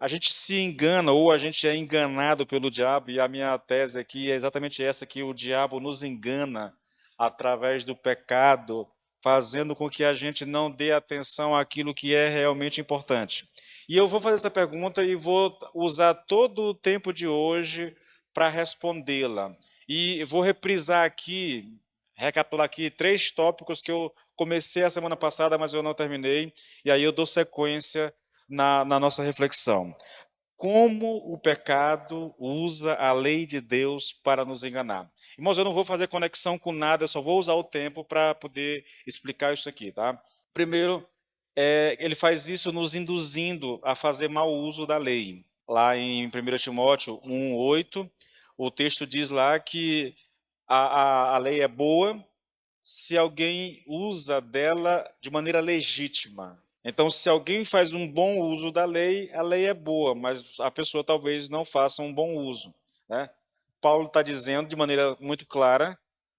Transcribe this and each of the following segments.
a gente se engana ou a gente é enganado pelo diabo, e a minha tese aqui é exatamente essa, que o diabo nos engana através do pecado, fazendo com que a gente não dê atenção àquilo que é realmente importante. E eu vou fazer essa pergunta e vou usar todo o tempo de hoje para respondê-la. E vou reprisar aqui, recapitular aqui, 3 tópicos que eu comecei a semana passada, mas eu não terminei, e aí eu dou sequência na nossa reflexão. Como o pecado usa a lei de Deus para nos enganar? Irmãos, eu não vou fazer conexão com nada, eu só vou usar o tempo para poder explicar isso aqui, tá? Primeiro, ele faz isso nos induzindo a fazer mau uso da lei. Lá em 1 Timóteo 1:8, o texto diz lá que a lei é boa se alguém usa dela de maneira legítima. Então, se alguém faz um bom uso da lei, a lei é boa, mas a pessoa talvez não faça um bom uso, né? Paulo está dizendo de maneira muito clara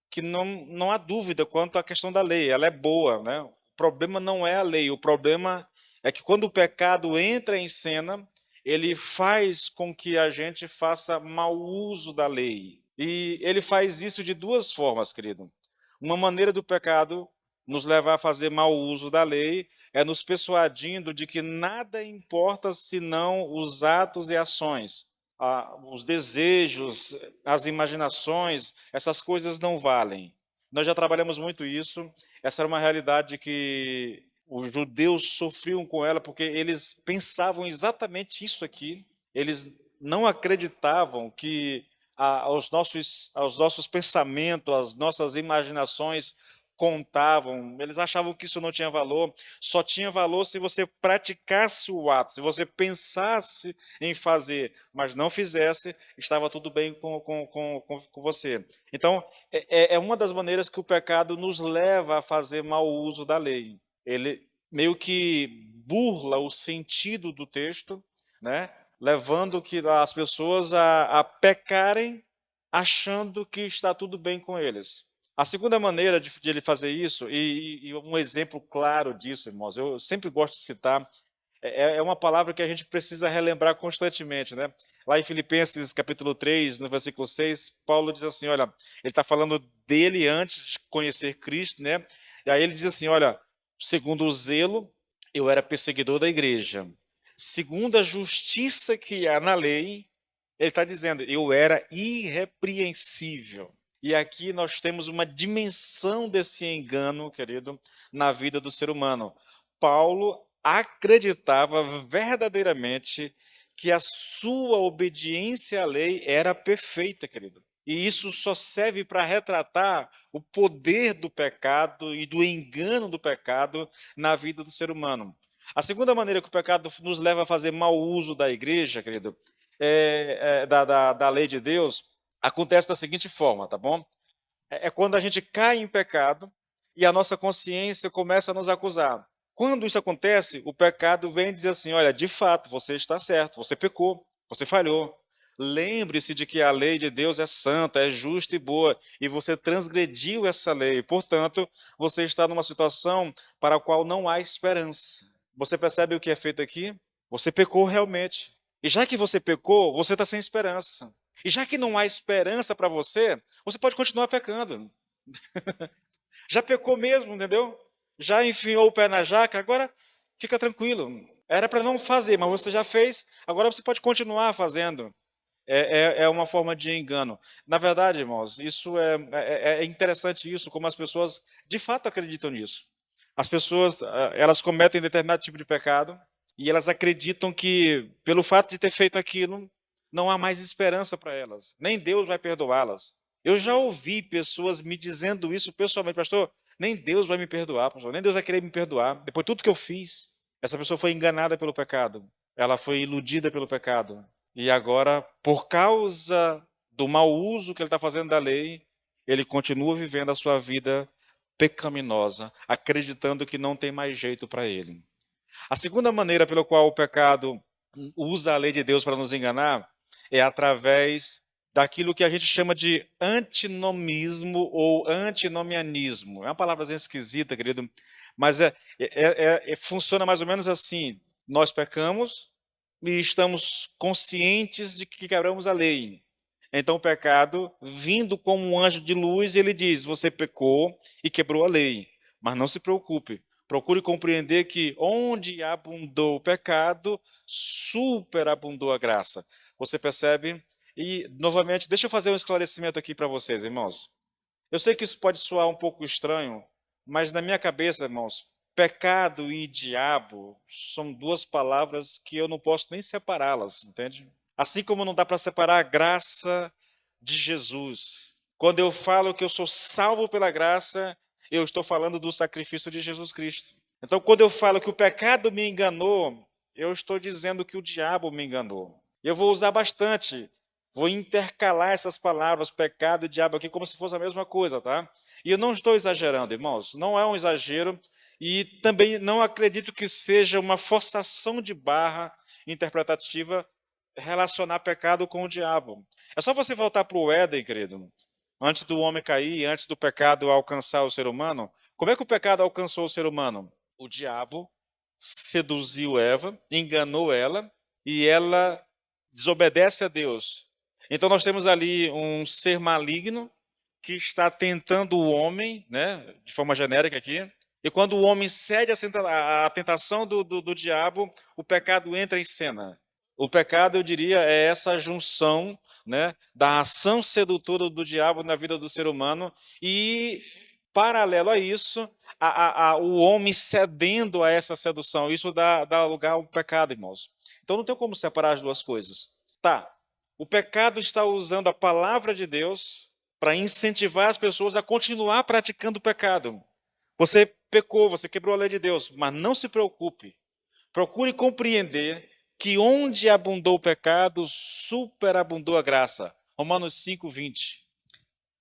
que não há dúvida quanto à questão da lei, ela é boa, né? O problema não é a lei, o problema é que quando o pecado entra em cena, ele faz com que a gente faça mau uso da lei. E ele faz isso de 2 formas, querido. Uma maneira do pecado nos levar a fazer mau uso da lei é nos persuadindo de que nada importa senão os atos e ações. Os desejos, as imaginações, essas coisas não valem. Nós já trabalhamos muito isso. Essa era uma realidade que os judeus sofriam com ela, porque eles pensavam exatamente isso aqui. Eles não acreditavam que aos nossos pensamentos, às nossas imaginações contavam. Eles achavam que isso não tinha valor. Só tinha valor se você praticasse o ato, se você pensasse em fazer, mas não fizesse, estava tudo bem com você. Então, é uma das maneiras que o pecado nos leva a fazer mau uso da lei. Ele meio que burla o sentido do texto, né? Levando que as pessoas a pecarem achando que está tudo bem com eles. A segunda maneira de ele fazer isso, e um exemplo claro disso, irmãos, eu sempre gosto de citar, é uma palavra que a gente precisa relembrar constantemente, né? Lá em Filipenses capítulo 3, no versículo 6, Paulo diz assim, olha, ele está falando dele antes de conhecer Cristo, né? E aí ele diz assim, olha, segundo o zelo, eu era perseguidor da igreja. Segundo a justiça que há na lei, ele está dizendo, eu era irrepreensível. E aqui nós temos uma dimensão desse engano, querido, na vida do ser humano. Paulo acreditava verdadeiramente que a sua obediência à lei era perfeita, querido. E isso só serve para retratar o poder do pecado e do engano do pecado na vida do ser humano. A segunda maneira que o pecado nos leva a fazer mau uso da igreja, querido, da lei de Deus, acontece da seguinte forma, tá bom? É quando a gente cai em pecado e a nossa consciência começa a nos acusar. Quando isso acontece, o pecado vem dizer assim: olha, de fato, você está certo, você pecou, você falhou. Lembre-se de que a lei de Deus é santa, é justa e boa, e você transgrediu essa lei. Portanto, você está numa situação para a qual não há esperança. Você percebe o que é feito aqui? Você pecou realmente. E já que você pecou, você está sem esperança. E já que não há esperança para você, você pode continuar pecando. Já pecou mesmo, entendeu? Já enfiou o pé na jaca, agora fica tranquilo. Era para não fazer, mas você já fez, agora você pode continuar fazendo. É uma forma de engano. Na verdade, irmãos, isso é interessante isso, como as pessoas de fato acreditam nisso. As pessoas, elas cometem determinado tipo de pecado e elas acreditam que, pelo fato de ter feito aquilo, não há mais esperança para elas. Nem Deus vai perdoá-las. Eu já ouvi pessoas me dizendo isso pessoalmente, pastor, nem Deus vai me perdoar, pastor, nem Deus vai querer me perdoar. Depois de tudo que eu fiz, essa pessoa foi enganada pelo pecado. Ela foi iludida pelo pecado. E agora, por causa do mau uso que ele está fazendo da lei, ele continua vivendo a sua vida pecaminosa, acreditando que não tem mais jeito para ele. A segunda maneira pela qual o pecado usa a lei de Deus para nos enganar é através daquilo que a gente chama de antinomismo ou antinomianismo. É uma palavra esquisita, querido, mas funciona mais ou menos assim. Nós pecamos, e estamos conscientes de que quebramos a lei. Então o pecado, vindo como um anjo de luz, ele diz: você pecou e quebrou a lei. Mas não se preocupe. Procure compreender que onde abundou o pecado, superabundou a graça. Você percebe? E, novamente, deixa eu fazer um esclarecimento aqui para vocês, irmãos. Eu sei que isso pode soar um pouco estranho, mas na minha cabeça, irmãos, pecado e diabo são duas palavras que eu não posso nem separá-las, entende? Assim como não dá para separar a graça de Jesus. Quando eu falo que eu sou salvo pela graça, eu estou falando do sacrifício de Jesus Cristo. Então, quando eu falo que o pecado me enganou, eu estou dizendo que o diabo me enganou. Eu vou usar bastante, vou intercalar essas palavras, pecado e diabo aqui, como se fosse a mesma coisa, tá? E eu não estou exagerando, irmãos, não é um exagero, e também não acredito que seja uma forçação de barra interpretativa relacionar pecado com o diabo. É só você voltar para o Éden, querido, antes do homem cair, antes do pecado alcançar o ser humano. Como é que o pecado alcançou o ser humano? O diabo seduziu Eva, enganou ela, e ela desobedece a Deus. Então nós temos ali um ser maligno que está tentando o homem, né, de forma genérica aqui, e quando o homem cede à tentação do diabo, o pecado entra em cena. O pecado, eu diria, é essa junção, né, da ação sedutora do diabo na vida do ser humano e, paralelo a isso, o homem cedendo a essa sedução. Isso dá lugar ao pecado, irmãos. Então não tem como separar as duas coisas. Tá, o pecado está usando a palavra de Deus para incentivar as pessoas a continuar praticando o pecado. Você pecou, você quebrou a lei de Deus, mas não se preocupe. Procure compreender que onde abundou o pecado, superabundou a graça. Romanos 5:20.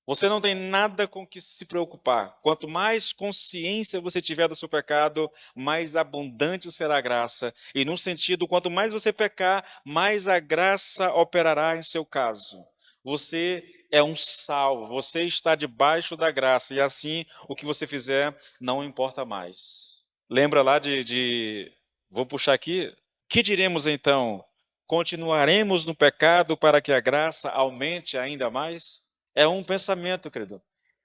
Você não tem nada com que se preocupar. Quanto mais consciência você tiver do seu pecado, mais abundante será a graça. E num sentido, quanto mais você pecar, mais a graça operará em seu caso. Você é um salvo, você está debaixo da graça, e assim o que você fizer não importa mais. Lembra lá vou puxar aqui, que diremos então? Continuaremos no pecado para que a graça aumente ainda mais? É um pensamento, querido.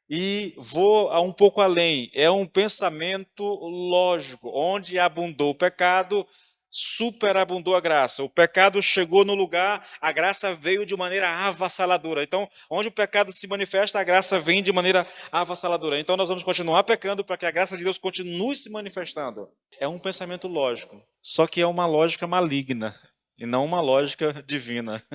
E vou um pouco além. É um pensamento lógico. Onde abundou o pecado, superabundou a graça. O pecado chegou no lugar, a graça veio de maneira avassaladora. Então, onde o pecado se manifesta, a graça vem de maneira avassaladora. Então, nós vamos continuar pecando para que a graça de Deus continue se manifestando. É um pensamento lógico. Só que é uma lógica maligna e não uma lógica divina.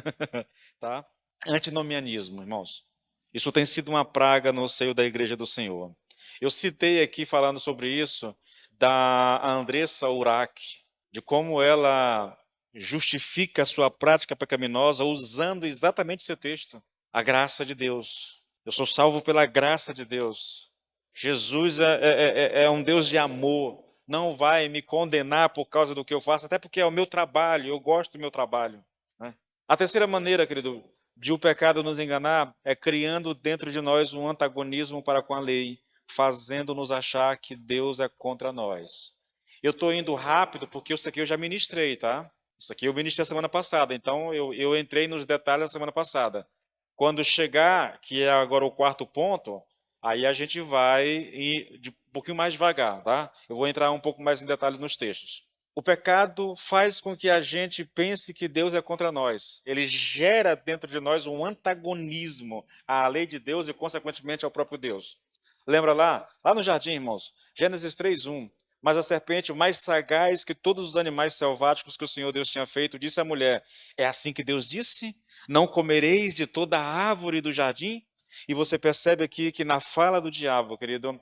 Tá? Antinomianismo, irmãos. Isso tem sido uma praga no seio da Igreja do Senhor. Eu citei aqui, falando sobre isso, da Andressa Urach, de como ela justifica a sua prática pecaminosa usando exatamente esse texto, a graça de Deus. Eu sou salvo pela graça de Deus. Jesus é um Deus de amor, não vai me condenar por causa do que eu faço, até porque é o meu trabalho, eu gosto do meu trabalho, né? A terceira maneira, querido, de o pecado nos enganar é criando dentro de nós um antagonismo para com a lei, fazendo-nos achar que Deus é contra nós. Eu estou indo rápido porque isso aqui eu já ministrei, tá? Isso aqui eu ministrei a semana passada, então eu entrei nos detalhes da semana passada. Quando chegar, que é agora o quarto ponto, aí a gente vai um pouquinho mais devagar, tá? Eu vou entrar um pouco mais em detalhes nos textos. O pecado faz com que a gente pense que Deus é contra nós. Ele gera dentro de nós um antagonismo à lei de Deus e, consequentemente, ao próprio Deus. Lembra lá no jardim, irmãos? Gênesis 3:1. Mas a serpente, o mais sagaz que todos os animais selváticos que o Senhor Deus tinha feito, disse à mulher: é assim que Deus disse? Não comereis de toda a árvore do jardim? E você percebe aqui que na fala do diabo, querido,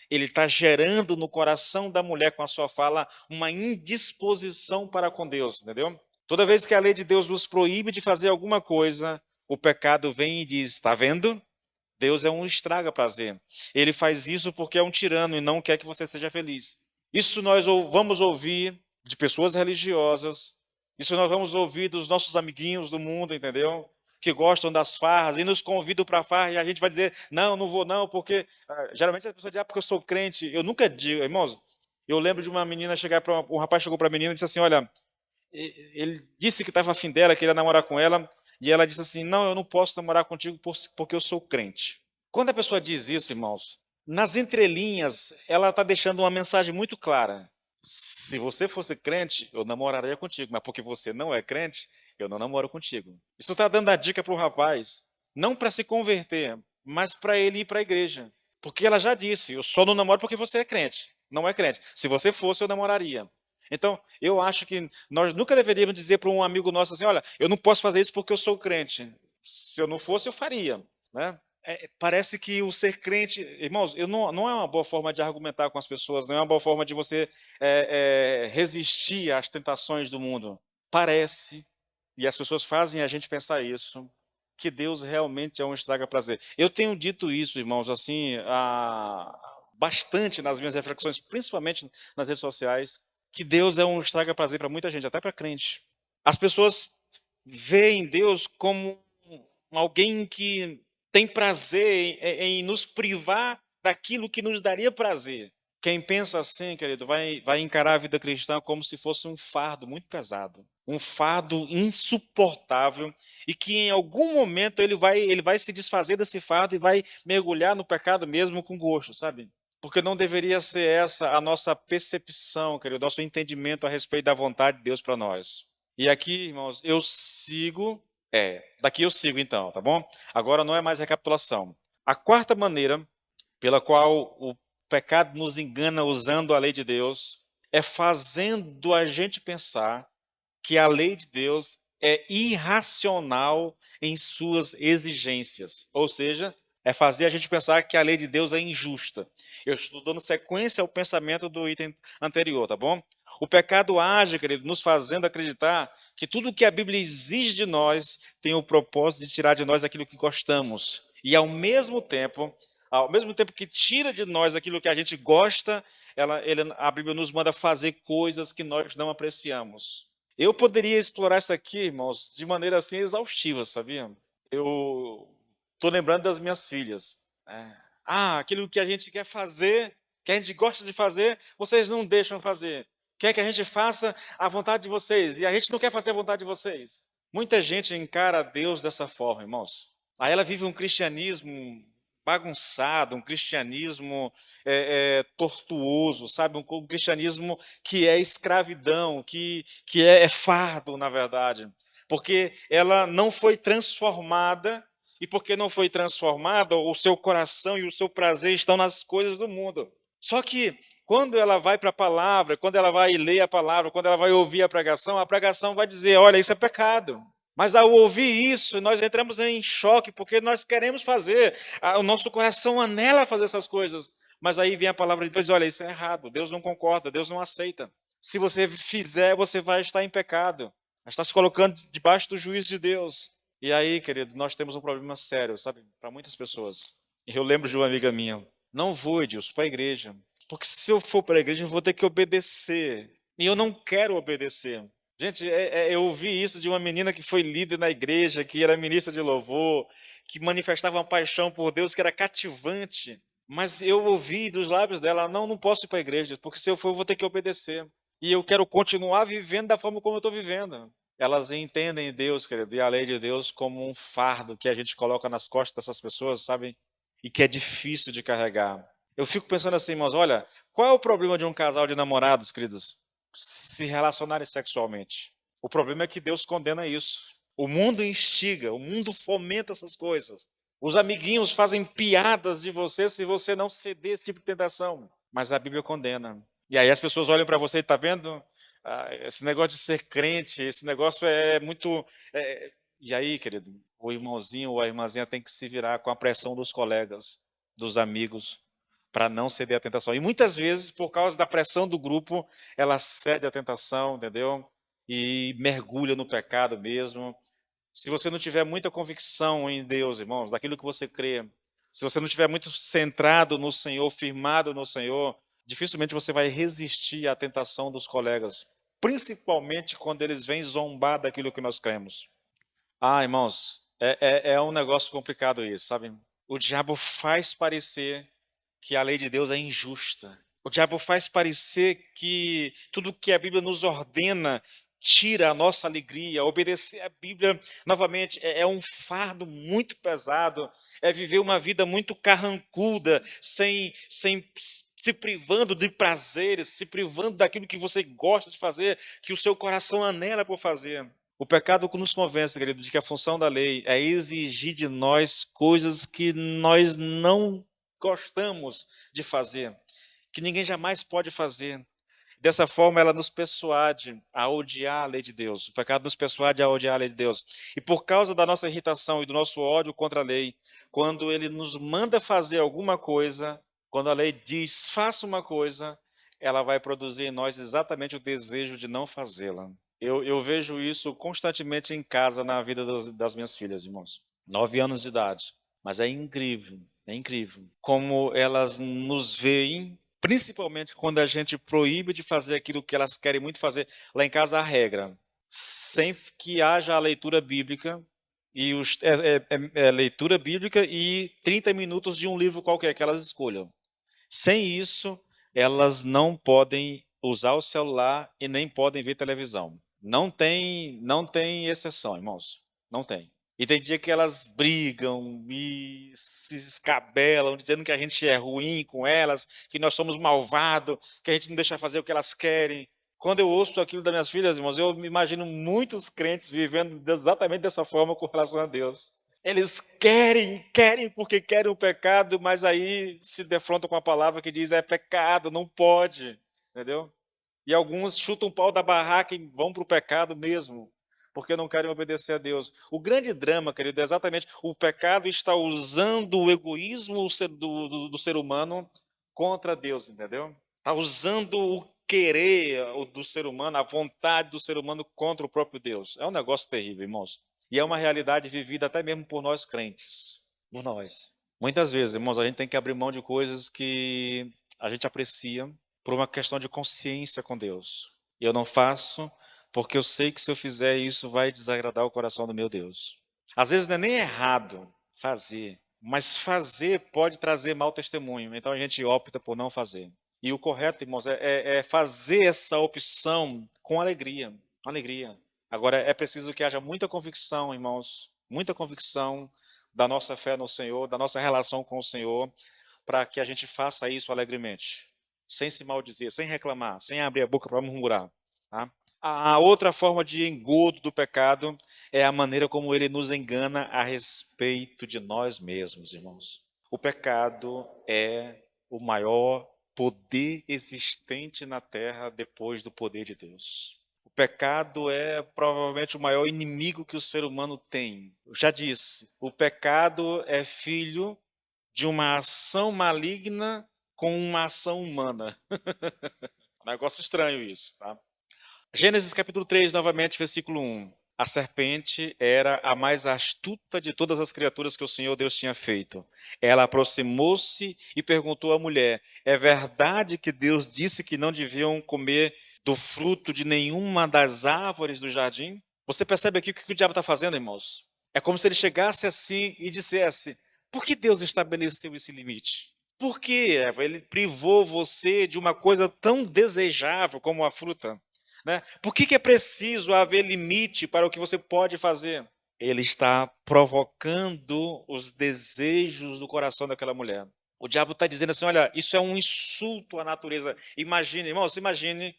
ele está gerando no coração da mulher com a sua fala uma indisposição para com Deus, entendeu? Toda vez que a lei de Deus nos proíbe de fazer alguma coisa, o pecado vem e diz: está vendo? Deus é um estraga-prazer. Ele faz isso porque é um tirano e não quer que você seja feliz. Isso nós vamos ouvir de pessoas religiosas, isso nós vamos ouvir dos nossos amiguinhos do mundo, entendeu? Que gostam das farras e nos convidam para a farra e a gente vai dizer: não, não vou não, porque geralmente a pessoa diz: porque eu sou crente. Eu nunca digo, irmãos, eu lembro de uma menina chegar para um rapaz chegou para a menina e disse assim: olha, Ele disse que estava afim dela, queria namorar com ela, e ela disse assim: não, eu não posso namorar contigo porque eu sou crente. Quando a pessoa diz isso, irmãos, nas entrelinhas, ela está deixando uma mensagem muito clara. Se você fosse crente, eu namoraria contigo, mas porque você não é crente, eu não namoro contigo. Isso está dando a dica para o rapaz, não para se converter, mas para ele ir para a igreja. Porque ela já disse: eu só não namoro porque você é crente. Não é crente. Se você fosse, eu namoraria. Então, eu acho que nós nunca deveríamos dizer para um amigo nosso assim: olha, eu não posso fazer isso porque eu sou crente. Se eu não fosse, eu faria. Né? Parece que o ser crente, irmãos, não é uma boa forma de argumentar com as pessoas, não é uma boa forma de você resistir às tentações do mundo. Parece, e as pessoas fazem a gente pensar isso, que Deus realmente é um estraga-prazer. Eu tenho dito isso, irmãos, assim, bastante nas minhas reflexões, principalmente nas redes sociais, que Deus é um estraga-prazer para muita gente, até para crente. As pessoas veem Deus como alguém que tem prazer em nos privar daquilo que nos daria prazer. Quem pensa assim, querido, vai encarar a vida cristã como se fosse um fardo muito pesado, um fardo insuportável, e que em algum momento ele vai se desfazer desse fardo e vai mergulhar no pecado mesmo com gosto, sabe? Porque não deveria ser essa a nossa percepção, querido, nosso entendimento a respeito da vontade de Deus para nós. E aqui, irmãos, daqui eu sigo então, tá bom? Agora não é mais recapitulação. A quarta maneira pela qual o pecado nos engana usando a lei de Deus é fazendo a gente pensar que a lei de Deus é irracional em suas exigências. Ou seja, é fazer a gente pensar que a lei de Deus é injusta. Eu estou dando sequência ao pensamento do item anterior, tá bom? O pecado age, querido, nos fazendo acreditar que tudo que a Bíblia exige de nós tem o propósito de tirar de nós aquilo que gostamos. E ao mesmo tempo que tira de nós aquilo que a gente gosta, a Bíblia nos manda fazer coisas que nós não apreciamos. Eu poderia explorar isso aqui, irmãos, de maneira assim exaustiva, sabia? Eu estou lembrando das minhas filhas. Aquilo que a gente quer fazer, que a gente gosta de fazer, vocês não deixam fazer. Quer que a gente faça a vontade de vocês, e a gente não quer fazer a vontade de vocês. Muita gente encara Deus dessa forma, irmãos. Aí ela vive um cristianismo bagunçado, um cristianismo tortuoso, sabe? Um cristianismo que é escravidão, que é fardo, na verdade. Porque ela não foi transformada, e porque não foi transformada, o seu coração e o seu prazer estão nas coisas do mundo. Só que quando ela vai para a palavra, quando ela vai ler a palavra, quando ela vai ouvir a pregação vai dizer: olha, isso é pecado. Mas ao ouvir isso, nós entramos em choque, porque nós queremos fazer, o nosso coração anela fazer essas coisas. Mas aí vem a palavra de Deus: olha, isso é errado, Deus não concorda, Deus não aceita. Se você fizer, você vai estar em pecado, vai estar se colocando debaixo do juízo de Deus. E aí, querido, nós temos um problema sério, sabe, para muitas pessoas. E eu lembro de uma amiga minha: não vou, Edilson, para a igreja, porque se eu for para a igreja, eu vou ter que obedecer. E eu não quero obedecer. Gente, eu ouvi isso de uma menina que foi líder na igreja, que era ministra de louvor, que manifestava uma paixão por Deus que era cativante. Mas eu ouvi dos lábios dela: não posso ir para a igreja, porque se eu for, eu vou ter que obedecer. E eu quero continuar vivendo da forma como eu estou vivendo. Elas entendem Deus, querido, e a lei de Deus como um fardo que a gente coloca nas costas dessas pessoas, sabem? E que é difícil de carregar. Eu fico pensando assim, irmãos, olha, qual é o problema de um casal de namorados, queridos, se relacionarem sexualmente? O problema é que Deus condena isso. O mundo instiga, o mundo fomenta essas coisas. Os amiguinhos fazem piadas de você se você não ceder esse tipo de tentação. Mas a Bíblia condena. E aí as pessoas olham para você e tá vendo? Esse negócio de ser crente, esse negócio é muito. E aí, querido, o irmãozinho ou a irmãzinha tem que se virar com a pressão dos colegas, dos amigos, para não ceder à tentação. E muitas vezes, por causa da pressão do grupo, ela cede à tentação, entendeu? E mergulha no pecado mesmo. Se você não tiver muita convicção em Deus, irmãos, daquilo que você crê, se você não estiver muito centrado no Senhor, firmado no Senhor, dificilmente você vai resistir à tentação dos colegas, principalmente quando eles vêm zombar daquilo que nós cremos. Irmãos, é um negócio complicado isso, sabe? O diabo faz parecer que a lei de Deus é injusta. O diabo faz parecer que tudo que a Bíblia nos ordena tira a nossa alegria. Obedecer a Bíblia, novamente, é um fardo muito pesado, é viver uma vida muito carrancuda, sem se privando de prazeres, se privando daquilo que você gosta de fazer, que o seu coração anela por fazer. O pecado que nos convence, querido, de que a função da lei é exigir de nós coisas que nós não gostamos de fazer, que ninguém jamais pode fazer. Dessa forma, ela nos persuade a odiar a lei de Deus. O pecado nos persuade a odiar a lei de Deus. E por causa da nossa irritação e do nosso ódio contra a lei, quando ele nos manda fazer alguma coisa, quando a lei diz faça uma coisa, ela vai produzir em nós exatamente o desejo de não fazê-la. Eu vejo isso constantemente em casa, na vida das minhas filhas, irmãos. 9 anos de idade. Mas é incrível como elas nos veem, principalmente quando a gente proíbe de fazer aquilo que elas querem muito fazer. Lá em casa a regra, sem que haja a leitura bíblica, e leitura bíblica e 30 minutos de um livro qualquer que elas escolham. Sem isso, elas não podem usar o celular e nem podem ver televisão. Não tem exceção, irmãos. Não tem. E tem dia que elas brigam e se escabelam, dizendo que a gente é ruim com elas, que nós somos malvados, que a gente não deixa fazer o que elas querem. Quando eu ouço aquilo das minhas filhas, irmãos, eu me imagino muitos crentes vivendo exatamente dessa forma com relação a Deus. Eles querem porque querem o pecado, mas aí se defrontam com a palavra que diz é pecado, não pode, entendeu? E alguns chutam o pau da barraca e vão para o pecado mesmo, porque não querem obedecer a Deus. O grande drama, querido, é exatamente o pecado está usando o egoísmo do ser humano contra Deus, entendeu? Está usando o querer do ser humano, a vontade do ser humano contra o próprio Deus. É um negócio terrível, irmãos. E é uma realidade vivida até mesmo por nós crentes, por nós. Muitas vezes, irmãos, a gente tem que abrir mão de coisas que a gente aprecia por uma questão de consciência com Deus. Eu não faço porque eu sei que se eu fizer isso vai desagradar o coração do meu Deus. Às vezes não é nem errado fazer, mas fazer pode trazer mau testemunho, então a gente opta por não fazer. E o correto, irmãos, é fazer essa opção com alegria, com alegria. Agora, é preciso que haja muita convicção, irmãos, muita convicção da nossa fé no Senhor, da nossa relação com o Senhor, para que a gente faça isso alegremente, sem se maldizer, sem reclamar, sem abrir a boca para murmurar. Tá? A outra forma de engodo do pecado é a maneira como ele nos engana a respeito de nós mesmos, irmãos. O pecado é o maior poder existente na terra depois do poder de Deus. O pecado é provavelmente o maior inimigo que o ser humano tem. Eu já disse, o pecado é filho de uma ação maligna com uma ação humana. Negócio estranho isso, tá? Gênesis capítulo 3, novamente, versículo 1. A serpente era a mais astuta de todas as criaturas que o Senhor Deus tinha feito. Ela aproximou-se e perguntou à mulher: é verdade que Deus disse que não deviam comer do fruto de nenhuma das árvores do jardim? Você percebe aqui o que o diabo está fazendo, irmãos? É como se ele chegasse assim e dissesse: por que Deus estabeleceu esse limite? Por que, Eva, ele privou você de uma coisa tão desejável como a fruta? Né? Por que é preciso haver limite para o que você pode fazer? Ele está provocando os desejos do coração daquela mulher. O diabo está dizendo assim: olha, isso é um insulto à natureza. Imagine, irmãos, imagine,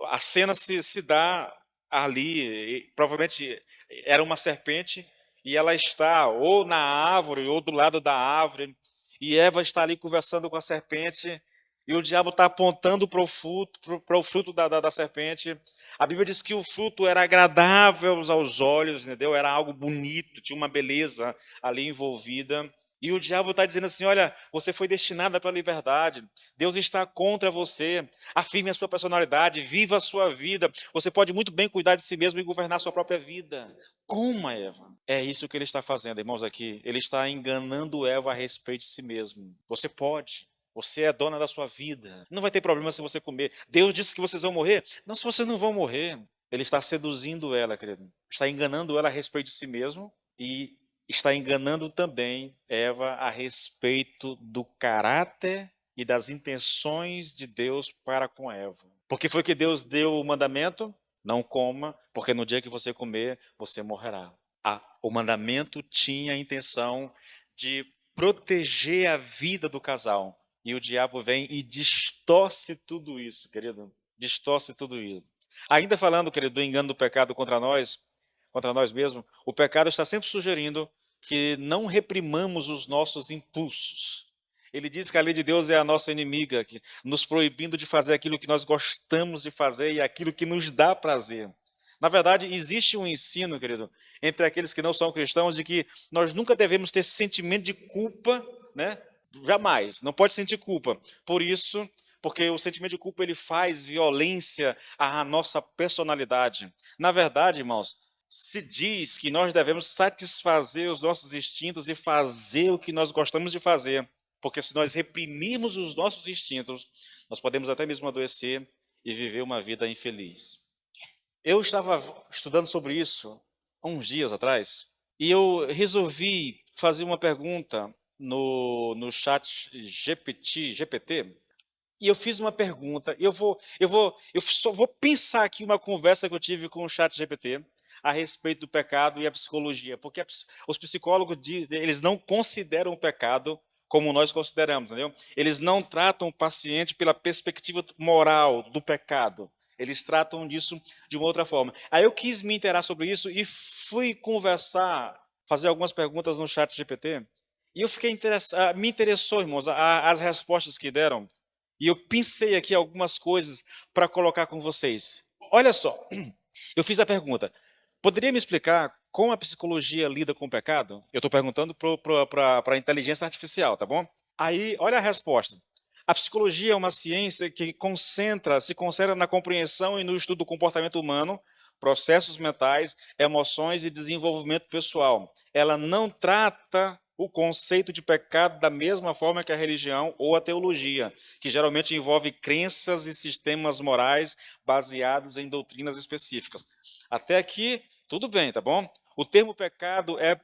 a cena se dá ali, provavelmente era uma serpente, e ela está ou na árvore ou do lado da árvore, e Eva está ali conversando com a serpente, e o diabo está apontando para o fruto da serpente. A Bíblia diz que o fruto era agradável aos olhos, entendeu? Era algo bonito, tinha uma beleza ali envolvida. E o diabo está dizendo assim: olha, você foi destinada para a liberdade, Deus está contra você, afirme a sua personalidade, viva a sua vida, você pode muito bem cuidar de si mesmo e governar a sua própria vida. Como, Eva? É isso que ele está fazendo, irmãos, aqui. Ele está enganando Eva a respeito de si mesmo. Você pode. Você é dona da sua vida. Não vai ter problema se você comer. Deus disse que vocês vão morrer. Não, se vocês não vão morrer. Ele está seduzindo ela, querido. Está enganando ela a respeito de si mesmo e está enganando também Eva a respeito do caráter e das intenções de Deus para com Eva. Porque foi que Deus deu o mandamento? Não coma, porque no dia que você comer, você morrerá. O mandamento tinha a intenção de proteger a vida do casal. E o diabo vem e distorce tudo isso, querido. Distorce tudo isso. Ainda falando, querido, do engano do pecado contra nós mesmos, o pecado está sempre sugerindo que não reprimamos os nossos impulsos. Ele diz que a lei de Deus é a nossa inimiga, nos proibindo de fazer aquilo que nós gostamos de fazer e aquilo que nos dá prazer. Na verdade, existe um ensino, querido, entre aqueles que não são cristãos, de que nós nunca devemos ter sentimento de culpa, né? Jamais, não pode sentir culpa. Por isso, porque o sentimento de culpa ele faz violência à nossa personalidade. Na verdade, irmãos, se diz que nós devemos satisfazer os nossos instintos e fazer o que nós gostamos de fazer. Porque se nós reprimirmos os nossos instintos, nós podemos até mesmo adoecer e viver uma vida infeliz. Eu estava estudando sobre isso há uns dias atrás e eu resolvi fazer uma pergunta no chat GPT, e eu fiz uma pergunta. Eu só vou pensar aqui uma conversa que eu tive com o chat GPT a respeito do pecado e a psicologia, porque os psicólogos eles não consideram o pecado como nós consideramos, entendeu? Eles não tratam o paciente pela perspectiva moral do pecado. Eles tratam disso de uma outra forma. Aí eu quis me interar sobre isso e fui conversar, fazer algumas perguntas no chat GPT, e eu fiquei interessado, me interessou, irmãos, as respostas que deram, e eu pensei aqui algumas coisas para colocar com vocês. Olha só, eu fiz a pergunta: poderia me explicar como a psicologia lida com o pecado? Eu estou perguntando para a inteligência artificial, tá bom? Aí, olha a resposta. A psicologia é uma ciência que se concentra na compreensão e no estudo do comportamento humano, processos mentais, emoções e desenvolvimento pessoal. Ela não trata o conceito de pecado da mesma forma que a religião ou a teologia, que geralmente envolve crenças e sistemas morais baseados em doutrinas específicas. Até aqui, tudo bem, tá bom? O termo pecado é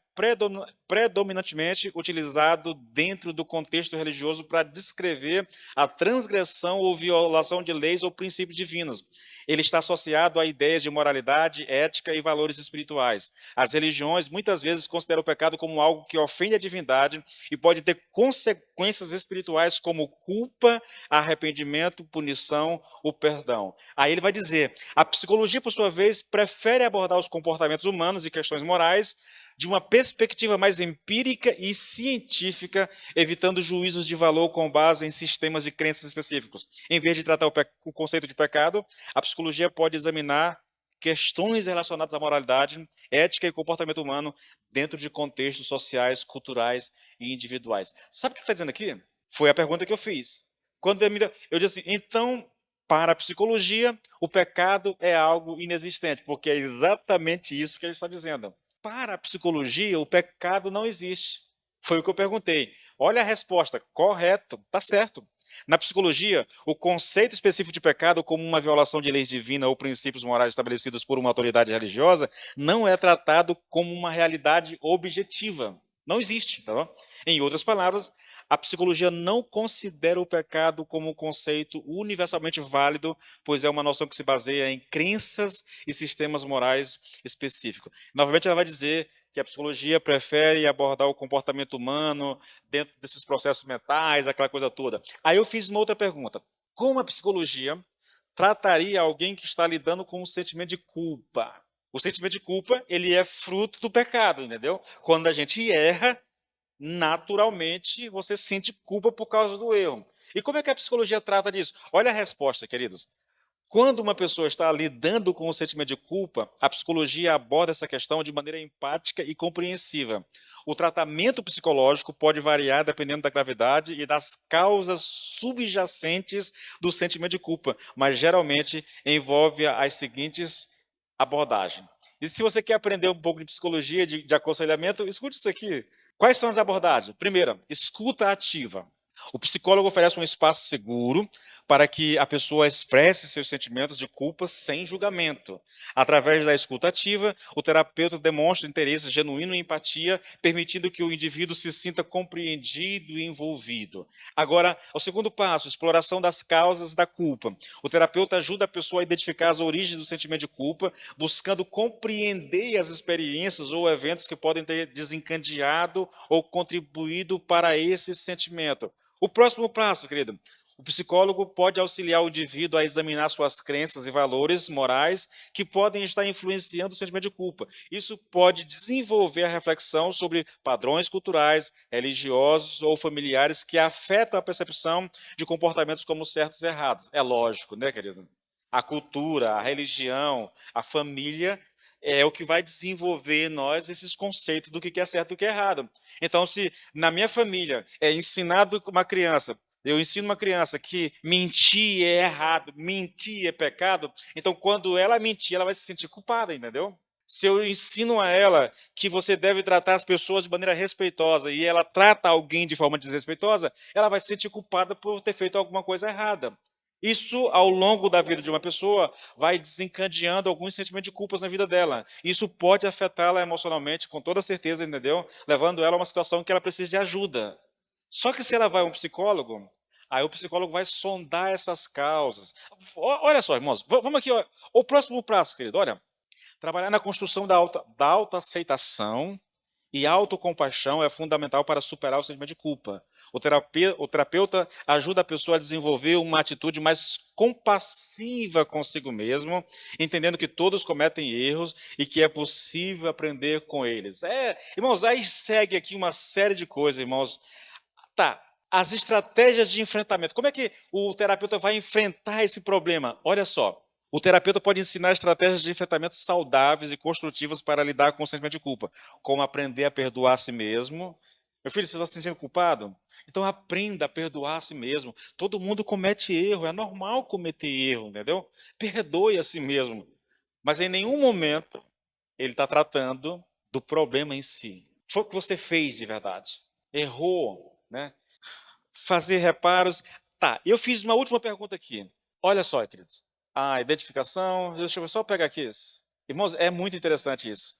predominantemente utilizado dentro do contexto religioso para descrever a transgressão ou violação de leis ou princípios divinos. Ele está associado a ideias de moralidade, ética e valores espirituais. As religiões muitas vezes consideram o pecado como algo que ofende a divindade e pode ter consequências espirituais como culpa, arrependimento, punição ou perdão. Aí ele vai dizer: a psicologia, por sua vez, prefere abordar os comportamentos humanos e questões morais de uma perspectiva mais empírica e científica, evitando juízos de valor com base em sistemas de crenças específicos. Em vez de tratar o conceito de pecado, a psicologia pode examinar questões relacionadas à moralidade, ética e comportamento humano dentro de contextos sociais, culturais e individuais. Sabe o que está dizendo aqui? Foi a pergunta que eu fiz. Quando eu disse assim: então, para a psicologia, o pecado é algo inexistente, porque é exatamente isso que ele está dizendo. Para a psicologia, o pecado não existe. Foi o que eu perguntei. Olha a resposta, correto, está certo. Na psicologia, o conceito específico de pecado como uma violação de leis divinas ou princípios morais estabelecidos por uma autoridade religiosa não é tratado como uma realidade objetiva. Não existe, tá bom? Em outras palavras, a psicologia não considera o pecado como um conceito universalmente válido, pois é uma noção que se baseia em crenças e sistemas morais específicos. Novamente, ela vai dizer que a psicologia prefere abordar o comportamento humano dentro desses processos mentais, aquela coisa toda. Aí eu fiz uma outra pergunta: como a psicologia trataria alguém que está lidando com um sentimento de culpa? O sentimento de culpa, ele é fruto do pecado, entendeu? Quando a gente erra, naturalmente você sente culpa por causa do erro. E como é que a psicologia trata disso? Olha a resposta, queridos. Quando uma pessoa está lidando com o sentimento de culpa, a psicologia aborda essa questão de maneira empática e compreensiva. O tratamento psicológico pode variar dependendo da gravidade e das causas subjacentes do sentimento de culpa, mas geralmente envolve as seguintes abordagens. E se você quer aprender um pouco de psicologia, de aconselhamento, escute isso aqui. Quais são as abordagens? Primeira, escuta ativa. O psicólogo oferece um espaço seguro para que a pessoa expresse seus sentimentos de culpa sem julgamento. Através da escuta ativa, o terapeuta demonstra interesse genuíno e empatia, permitindo que o indivíduo se sinta compreendido e envolvido. Agora, o segundo passo, exploração das causas da culpa. O terapeuta ajuda a pessoa a identificar as origens do sentimento de culpa, buscando compreender as experiências ou eventos que podem ter desencadeado ou contribuído para esse sentimento. O próximo passo, querido, o psicólogo pode auxiliar o indivíduo a examinar suas crenças e valores morais que podem estar influenciando o sentimento de culpa. Isso pode desenvolver a reflexão sobre padrões culturais, religiosos ou familiares que afetam a percepção de comportamentos como certos e errados. É lógico, né, querido? A cultura, a religião, a família é o que vai desenvolver em nós esses conceitos do que é certo e do que é errado. Então, se na minha família é ensinado uma criança, eu ensino uma criança que mentir é errado, mentir é pecado, então quando ela mentir, ela vai se sentir culpada, entendeu? Se eu ensino a ela que você deve tratar as pessoas de maneira respeitosa e ela trata alguém de forma desrespeitosa, ela vai se sentir culpada por ter feito alguma coisa errada. Isso, ao longo da vida de uma pessoa, vai desencadeando alguns sentimentos de culpas na vida dela. Isso pode afetá-la emocionalmente, com toda certeza, entendeu? Levando ela a uma situação que ela precisa de ajuda. Só que se ela vai a um psicólogo, aí o psicólogo vai sondar essas causas. Olha só, irmãos, vamos aqui, ó, o próximo passo, querido, olha. Trabalhar na construção da autoaceitação e autocompaixão é fundamental para superar o sentimento de culpa. O terapeuta ajuda a pessoa a desenvolver uma atitude mais compassiva consigo mesmo, entendendo que todos cometem erros e que é possível aprender com eles. Irmãos, aí segue aqui uma série de coisas, irmãos. Tá, as estratégias de enfrentamento. Como é que o terapeuta vai enfrentar esse problema? Olha só. O terapeuta pode ensinar estratégias de enfrentamento saudáveis e construtivas para lidar com o sentimento de culpa, como aprender a perdoar a si mesmo. Meu filho, você está se sentindo culpado? Então aprenda a perdoar a si mesmo. Todo mundo comete erro, é normal cometer erro, entendeu? Perdoe a si mesmo. Mas em nenhum momento ele está tratando do problema em si. Foi o que você fez de verdade. Errou, né? Fazer reparos. Tá, eu fiz uma última pergunta aqui. Olha só, queridos. A identificação, deixa eu só pegar aqui isso. Irmãos, é muito interessante isso.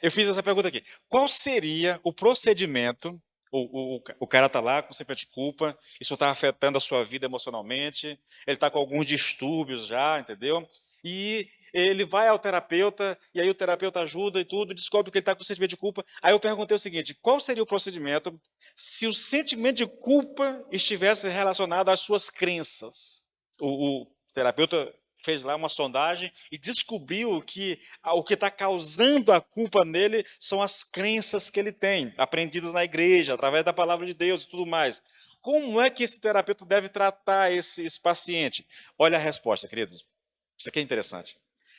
Eu fiz essa pergunta aqui. Qual seria o procedimento? O cara está lá com sentimento de culpa, isso está afetando a sua vida emocionalmente, ele está com alguns distúrbios já, entendeu? E ele vai ao terapeuta, e aí o terapeuta ajuda e tudo, descobre que ele está com sentimento de culpa. Aí eu perguntei o seguinte: qual seria o procedimento se o sentimento de culpa estivesse relacionado às suas crenças? O terapeuta fez lá uma sondagem e descobriu que o que está causando a culpa nele são as crenças que ele tem, aprendidas na igreja, através da palavra de Deus e tudo mais. Como é que esse terapeuta deve tratar esse paciente? Olha a resposta, queridos. Isso aqui é interessante.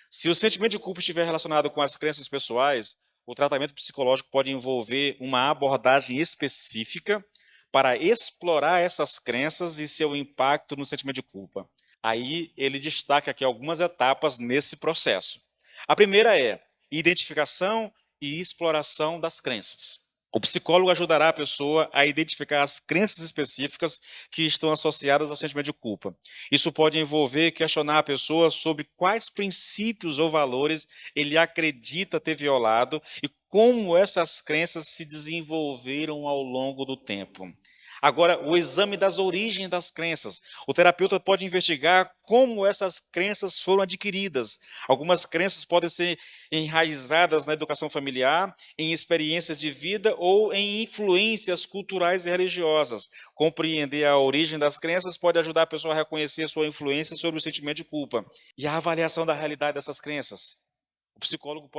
Se o sentimento de culpa estiver relacionado com as crenças pessoais, o tratamento psicológico pode envolver uma abordagem específica para explorar essas crenças e seu impacto no sentimento de culpa. Aí ele destaca aqui algumas etapas nesse processo. A primeira é identificação e exploração das crenças. O psicólogo ajudará a pessoa a identificar as crenças específicas que estão associadas ao sentimento de culpa. Isso pode envolver questionar a pessoa sobre quais princípios ou valores ele acredita ter violado e como essas crenças se desenvolveram ao longo do tempo. Agora, o exame das origens das crenças. O terapeuta pode investigar como essas crenças foram adquiridas. Algumas crenças podem ser enraizadas na educação familiar, em experiências de vida ou em influências culturais e religiosas. Compreender a origem das crenças pode ajudar a pessoa a reconhecer sua influência sobre o sentimento de culpa e a avaliação da realidade dessas crenças. O psicólogo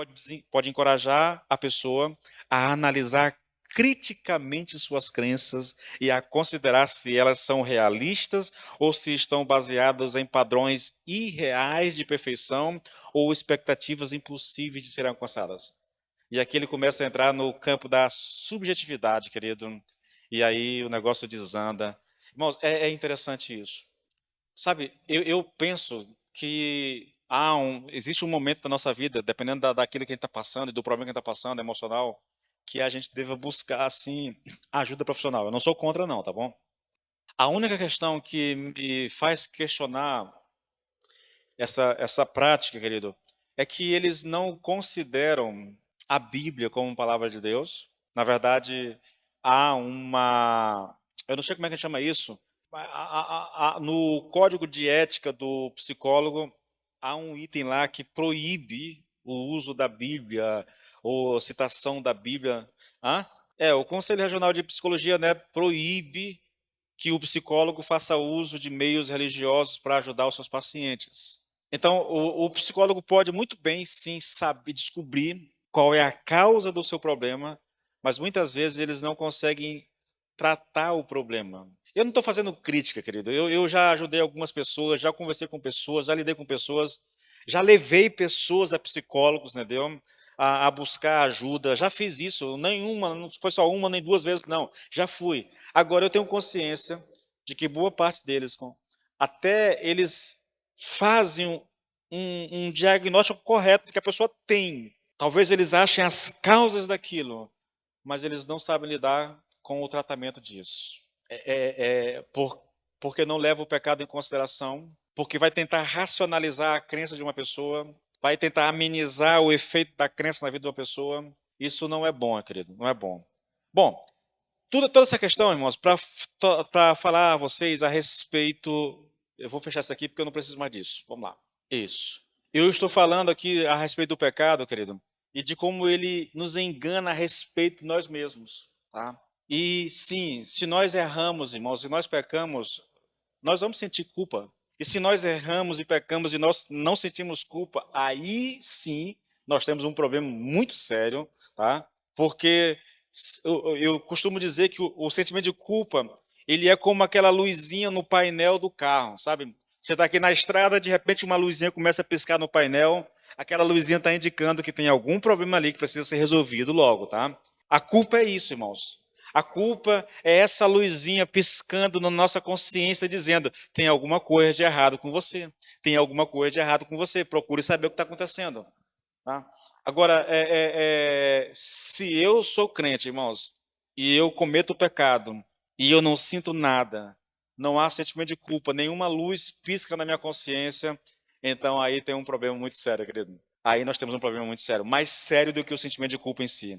pode encorajar a pessoa a analisar criticamente suas crenças e a considerar se elas são realistas ou se estão baseadas em padrões irreais de perfeição ou expectativas impossíveis de serem alcançadas. E aqui ele começa a entrar no campo da subjetividade, querido, e aí o negócio desanda. Irmãos, é interessante isso. Sabe, eu penso que existe um momento da nossa vida, dependendo daquilo que a gente está passando e do problema que a gente está passando, emocional, que a gente deva buscar, assim, ajuda profissional. Eu não sou contra, não, tá bom? A única questão que me faz questionar essa prática, querido, é que eles não consideram a Bíblia como palavra de Deus. Na verdade, há uma. Eu não sei como é que a gente chama isso. No código de ética do psicólogo, há um item lá que proíbe o uso da Bíblia ou citação da Bíblia. Hã? O Conselho Regional de Psicologia, né, proíbe que o psicólogo faça uso de meios religiosos para ajudar os seus pacientes. Então, o psicólogo pode muito bem, sim, saber descobrir qual é a causa do seu problema, mas muitas vezes eles não conseguem tratar o problema. Eu não estou fazendo crítica, querido. Eu já ajudei algumas pessoas, já conversei com pessoas, já lidei com pessoas, já levei pessoas a psicólogos, entendeu? A buscar ajuda. Já fiz isso. Nenhuma, não foi só uma nem duas vezes, não. Já fui. Agora eu tenho consciência de que boa parte deles, até eles fazem um diagnóstico correto do que a pessoa tem. Talvez eles achem as causas daquilo, mas eles não sabem lidar com o tratamento disso. Porque não leva o pecado em consideração, porque vai tentar racionalizar a crença de uma pessoa, vai tentar amenizar o efeito da crença na vida de uma pessoa. Isso não é bom, querido, não é bom. Bom, toda essa questão, irmãos, para falar a vocês a respeito. Eu vou fechar isso aqui porque eu não preciso mais disso. Vamos lá. Isso. Eu estou falando aqui a respeito do pecado, querido, e de como ele nos engana a respeito de nós mesmos. Tá? E sim, se nós erramos, irmãos, se nós pecamos, nós vamos sentir culpa. E se nós erramos e pecamos e nós não sentimos culpa, aí sim nós temos um problema muito sério, tá? Porque eu costumo dizer que o sentimento de culpa, ele é como aquela luzinha no painel do carro, sabe? Você está aqui na estrada, de repente uma luzinha começa a piscar no painel, aquela luzinha está indicando que tem algum problema ali que precisa ser resolvido logo, tá? A culpa é isso, irmãos. A culpa é essa luzinha piscando na nossa consciência, dizendo: tem alguma coisa de errado com você, tem alguma coisa de errado com você, procure saber o que está acontecendo. Tá? Agora, se eu sou crente, irmãos, e eu cometo pecado, e eu não sinto nada, não há sentimento de culpa, nenhuma luz pisca na minha consciência, então aí tem um problema muito sério, querido. Aí nós temos um problema muito sério, mais sério do que o sentimento de culpa em si.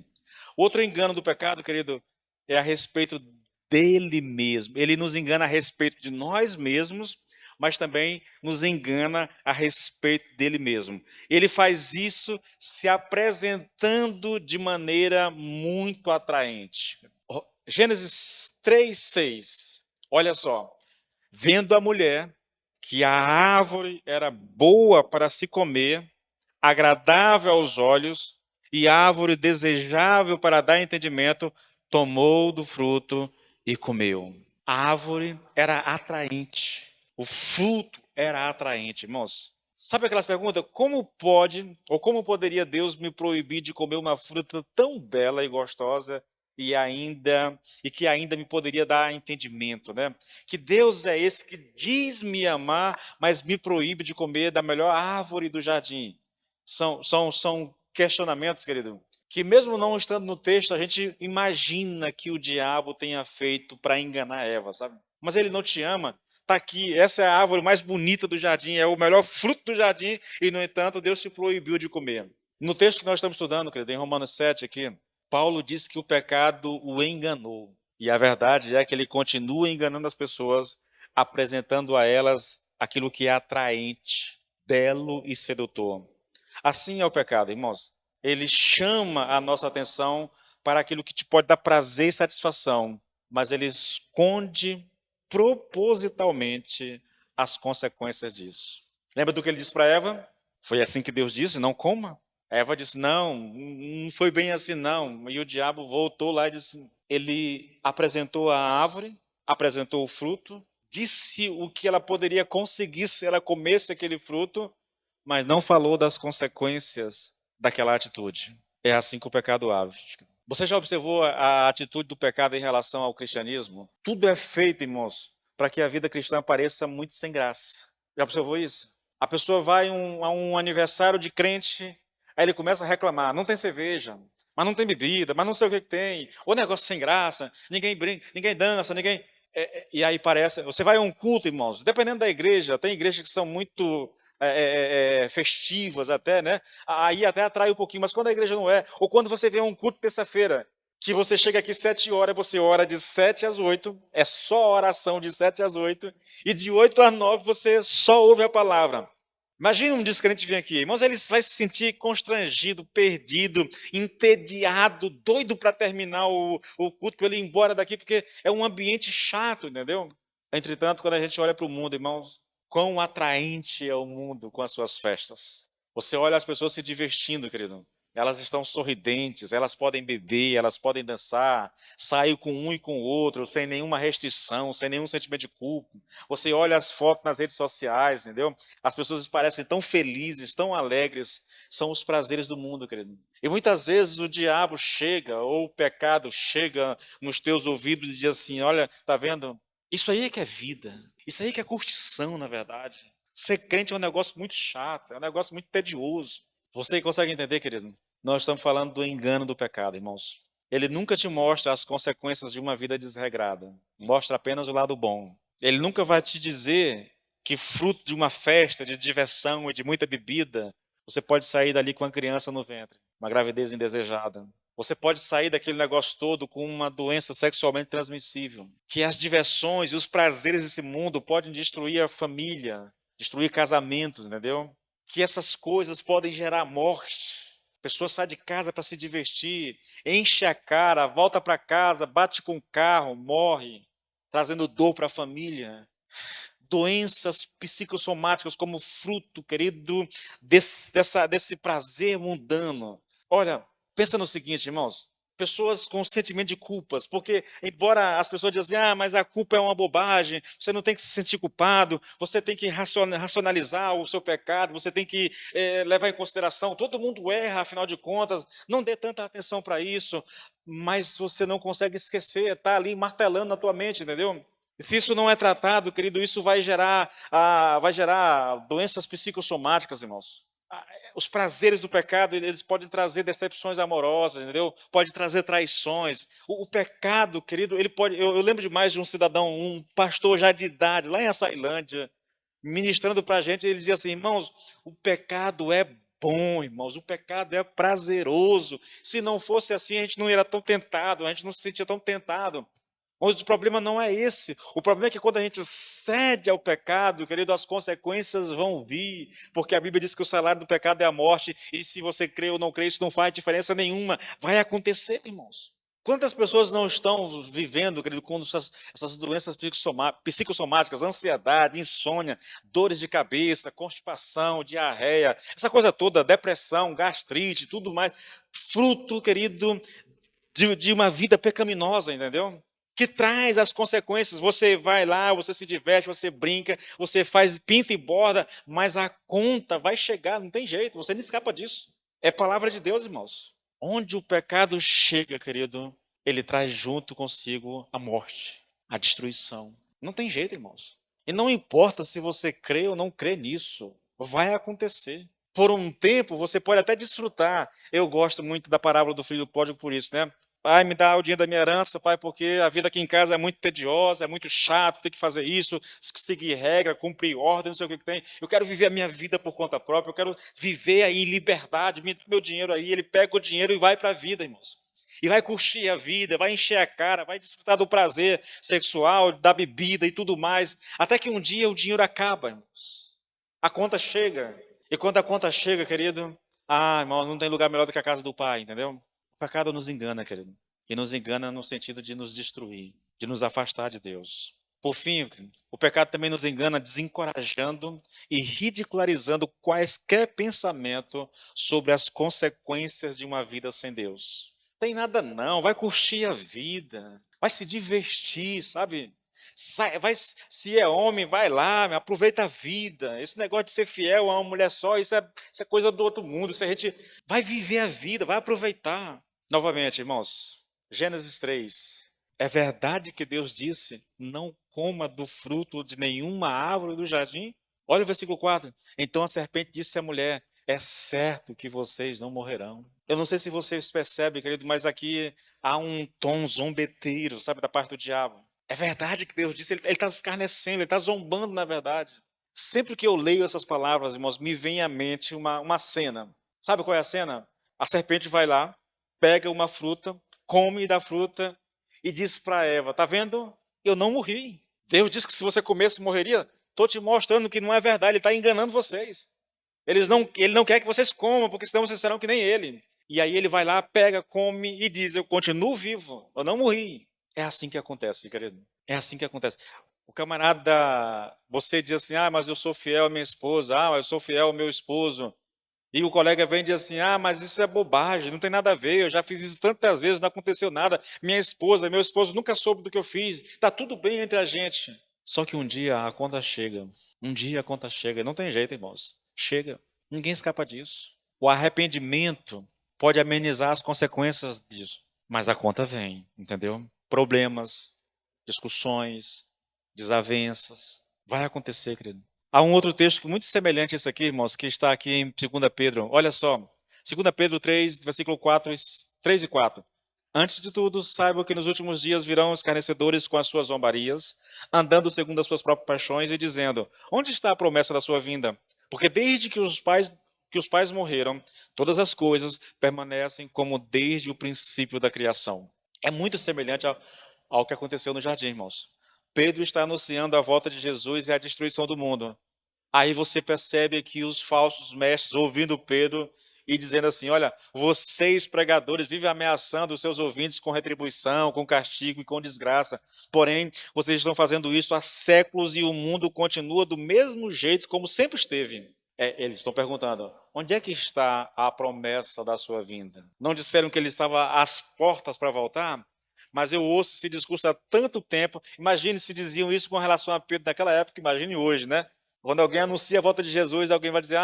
Outro engano do pecado, querido, é a respeito dele mesmo. Ele nos engana a respeito de nós mesmos, mas também nos engana a respeito dele mesmo. Ele faz isso se apresentando de maneira muito atraente. Gênesis 3:6. Olha só. Vendo a mulher que a árvore era boa para se comer, agradável aos olhos e árvore desejável para dar entendimento, tomou do fruto e comeu. A árvore era atraente, o fruto era atraente, irmãos. Sabe aquelas perguntas? Como pode, ou como poderia Deus me proibir de comer uma fruta tão bela e gostosa e que ainda me poderia dar entendimento, né? Que Deus é esse que diz me amar, mas me proíbe de comer da melhor árvore do jardim? São questionamentos, querido, que mesmo não estando no texto, a gente imagina que o diabo tenha feito para enganar Eva, sabe? Mas ele não te ama. Está aqui, essa é a árvore mais bonita do jardim, é o melhor fruto do jardim, e no entanto Deus te proibiu de comer. No texto que nós estamos estudando, querido, em Romanos 7 aqui, Paulo diz que o pecado o enganou. E a verdade é que ele continua enganando as pessoas, apresentando a elas aquilo que é atraente, belo e sedutor. Assim é o pecado, irmãos. Ele chama a nossa atenção para aquilo que te pode dar prazer e satisfação, mas ele esconde propositalmente as consequências disso. Lembra do que ele disse para Eva? Foi assim que Deus disse: não coma. Eva disse: não, não foi bem assim não. E o diabo voltou lá e disse: ele apresentou a árvore, apresentou o fruto, disse o que ela poderia conseguir se ela comesse aquele fruto, mas não falou das consequências daquela atitude. É assim que o pecado age. Você já observou a atitude do pecado em relação ao cristianismo? Tudo é feito, irmãos, para que a vida cristã pareça muito sem graça. Já observou isso? A pessoa vai a um aniversário de crente, aí ele começa a reclamar: não tem cerveja, mas não tem bebida, mas não sei o que tem, o negócio sem graça, ninguém brinca, ninguém dança, ninguém. E aí parece, você vai a um culto, irmãos, dependendo da igreja, tem igrejas que são muito festivas até, né? Aí até atrai um pouquinho, mas quando a igreja não é, ou quando você vê um culto terça-feira, que você chega aqui 7 horas, você ora de 7 às 8, é só oração de 7 às 8, e de 8 às 9 você só ouve a palavra. Imagina um descrente vir aqui, irmãos, ele vai se sentir constrangido, perdido, entediado, doido para terminar o culto, para ele ir embora daqui, porque é um ambiente chato, entendeu? Entretanto, quando a gente olha para o mundo, irmãos, quão atraente é o mundo com as suas festas. Você olha as pessoas se divertindo, querido. Elas estão sorridentes, elas podem beber, elas podem dançar, sair com um e com o outro, sem nenhuma restrição, sem nenhum sentimento de culpa. Você olha as fotos nas redes sociais, entendeu? As pessoas parecem tão felizes, tão alegres. São os prazeres do mundo, querido. E muitas vezes o diabo chega, ou o pecado chega nos teus ouvidos e diz assim: olha, tá vendo? Isso aí é que é vida. Isso aí que é curtição, na verdade. Ser crente é um negócio muito chato, é um negócio muito tedioso. Você consegue entender, querido? Nós estamos falando do engano do pecado, irmãos. Ele nunca te mostra as consequências de uma vida desregrada. Mostra apenas o lado bom. Ele nunca vai te dizer que fruto de uma festa, de diversão e de muita bebida, você pode sair dali com uma criança no ventre, uma gravidez indesejada. Você pode sair daquele negócio todo com uma doença sexualmente transmissível. Que as diversões e os prazeres desse mundo podem destruir a família, destruir casamentos, entendeu? Que essas coisas podem gerar morte. A pessoa sai de casa para se divertir, enche a cara, volta para casa, bate com o carro, morre, trazendo dor para a família. Doenças psicossomáticas como fruto, querido, desse prazer mundano. Olha, pensa no seguinte, irmãos. Pessoas com sentimento de culpas, porque embora as pessoas dizem, mas a culpa é uma bobagem, você não tem que se sentir culpado, você tem que racionalizar o seu pecado, você tem que levar em consideração, todo mundo erra, afinal de contas, não dê tanta atenção para isso, mas você não consegue esquecer, está ali martelando na tua mente, entendeu? E se isso não é tratado, querido, isso vai gerar doenças psicossomáticas, irmãos. Os prazeres do pecado, eles podem trazer decepções amorosas, entendeu? Pode trazer traições. O pecado, querido, ele pode. Eu lembro demais de um cidadão, um pastor já de idade, lá em Açailândia, ministrando para a gente, ele dizia assim: irmãos, o pecado é bom, irmãos, o pecado é prazeroso. Se não fosse assim, a gente não era tão tentado, a gente não se sentia tão tentado. Mas o problema não é esse. O problema é que quando a gente cede ao pecado, querido, as consequências vão vir. Porque a Bíblia diz que o salário do pecado é a morte. E se você crê ou não crê, isso não faz diferença nenhuma. Vai acontecer, irmãos. Quantas pessoas não estão vivendo, querido, com essas doenças psicossomáticas, ansiedade, insônia, dores de cabeça, constipação, diarreia, essa coisa toda, depressão, gastrite, tudo mais. Fruto, querido, de uma vida pecaminosa, entendeu? Que traz as consequências. Você vai lá, você se diverte, você brinca, você faz pinta e borda, mas a conta vai chegar, não tem jeito, você não escapa disso. É palavra de Deus, irmãos. Onde o pecado chega, querido, ele traz junto consigo a morte, a destruição. Não tem jeito, irmãos. E não importa se você crê ou não crê nisso, vai acontecer. Por um tempo, você pode até desfrutar. Eu gosto muito da parábola do filho pródigo por isso, né? Pai, me dá o dinheiro da minha herança, pai, porque a vida aqui em casa é muito tediosa, é muito chato, tem que fazer isso, seguir regra, cumprir ordem, não sei o que tem. Eu quero viver a minha vida por conta própria, eu quero viver aí em liberdade, me dá meu dinheiro aí. Ele pega o dinheiro e vai para a vida, irmãos. E vai curtir a vida, vai encher a cara, vai desfrutar do prazer sexual, da bebida e tudo mais, até que um dia o dinheiro acaba, irmãos. A conta chega. E quando a conta chega, querido, irmão, não tem lugar melhor do que a casa do pai, entendeu? O pecado nos engana, querido. E nos engana no sentido de nos destruir, de nos afastar de Deus. Por fim, o pecado também nos engana desencorajando e ridicularizando quaisquer pensamento sobre as consequências de uma vida sem Deus. Não tem nada não, vai curtir a vida, vai se divertir, sabe? Se é homem, vai lá, aproveita a vida. Esse negócio de ser fiel a uma mulher só, isso é coisa do outro mundo. Isso a gente vai viver a vida, vai aproveitar. Novamente, irmãos, Gênesis 3. É verdade que Deus disse: não coma do fruto de nenhuma árvore do jardim? Olha o versículo 4. Então a serpente disse à mulher: é certo que vocês não morrerão. Eu não sei se vocês percebem, querido, mas aqui há um tom zombeteiro, sabe, da parte do diabo. É verdade que Deus disse, ele está escarnecendo, ele está zombando na verdade. Sempre que eu leio essas palavras, irmãos, me vem à mente uma cena. Sabe qual é a cena? A serpente vai lá, pega uma fruta, come da fruta e diz para Eva, tá vendo? Eu não morri. Deus disse que se você comesse, morreria. Estou te mostrando que não é verdade, ele está enganando vocês. Ele não quer que vocês comam, porque senão vocês serão que nem ele. E aí ele vai lá, pega, come e diz, eu continuo vivo, eu não morri. É assim que acontece, querido. É assim que acontece. O camarada, você diz assim, mas eu sou fiel à minha esposa, eu sou fiel ao meu esposo. E o colega vem e diz assim, mas isso é bobagem, não tem nada a ver, eu já fiz isso tantas vezes, não aconteceu nada. Meu esposo nunca soube do que eu fiz, está tudo bem entre a gente. Só que um dia a conta chega, não tem jeito, irmãos, chega, ninguém escapa disso. O arrependimento pode amenizar as consequências disso, mas a conta vem, entendeu? Problemas, discussões, desavenças, vai acontecer, querido. Há um outro texto muito semelhante a esse aqui, irmãos, que está aqui em 2 Pedro. Olha só, 2 Pedro 3, versículo 3 e 4. Antes de tudo, saibam que nos últimos dias virão escarnecedores com as suas zombarias, andando segundo as suas próprias paixões e dizendo, onde está a promessa da sua vinda? Porque desde que os pais morreram, todas as coisas permanecem como desde o princípio da criação. É muito semelhante ao que aconteceu no jardim, irmãos. Pedro está anunciando a volta de Jesus e a destruição do mundo. Aí você percebe que os falsos mestres ouvindo Pedro e dizendo assim, olha, vocês pregadores vivem ameaçando os seus ouvintes com retribuição, com castigo e com desgraça. Porém, vocês estão fazendo isso há séculos e o mundo continua do mesmo jeito como sempre esteve. Eles estão perguntando, onde é que está a promessa da sua vinda? Não disseram que ele estava às portas para voltar? Mas eu ouço esse discurso há tanto tempo. Imagine se diziam isso com relação a Pedro naquela época, imagine hoje, né? Quando alguém anuncia a volta de Jesus, alguém vai dizer,